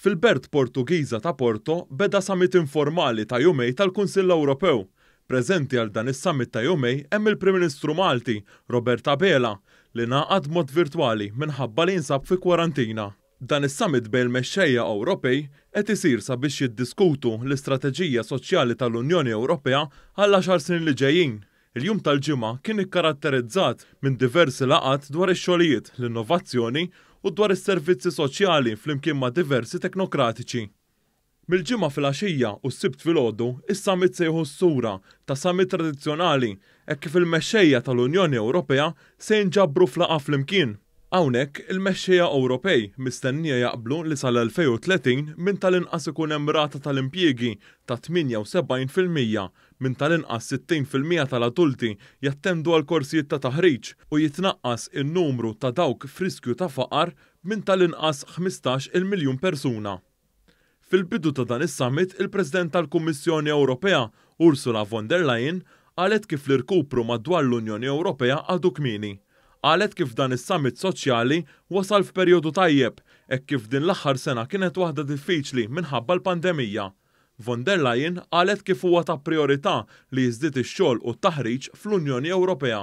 Fil-belt Portugiża ta' Porto beda summit informali ta' jumej tal-Kunsill Ewropew. Preżenti għal dan is-summit ta' jumej hemm il-Prim Ministru Malti, Robert Abela, li ngħaqad mod virtwali minħabba li jinsab fi kwarantina. Dan is-summit bejn il-mexxejja Ewropej qed isir sabiex jiddiskutu l-istrateġija soċjali tal-Unjoni Ewropea għal 10 snin li ġejjin. Il-jum tal-ġimgħa kien ikkaratterizzat minn diversi laqgħat dwar ix-xogħlijiet, l-innovazzjoni u dwar is-servizzi soċjali flimkien ma' diversi teknokratiċi. Mill-ġimgħa fil-għaxija u s-sibt filgħodu, is-summit se jieħu s-sura ta' summit tradizzjonali hekk kif il-mexxejja tal-Unjoni Ewropea se jinġabru f'laqgħa flimkien. Hawnhekk il-mexxejja Ewropej mistennija jaqblu li sal-2030 minn tal-inqas ikun hemm rata tal-impjiegi ta' 78%, minn tal-inqas 60% tal-adulti jattendu għal korsijiet ta' taħriġ u jitnaqqas in-numru ta' dawk f'riskju ta' faqar minn tal-inqas 15 miljun persuna. Fil-bidu ta' dan is-summit, il-President tal-Kummissjoni Ewropea, Ursula von der Leyen, qalet kif l-irkupru madwar l-Unjoni Ewropea għadu kmieni. Qalet kif dan is-summit soċjali wasal f'perjodu tajjeb, hekk kif din l-aħħar sena kienet waħda diffiċli minħabba l-pandemija. Von der Leyen qalet kif huwa ta' priorità li jiżdied ix-xogħol u t-taħriġ fl-Unjoni Ewropea.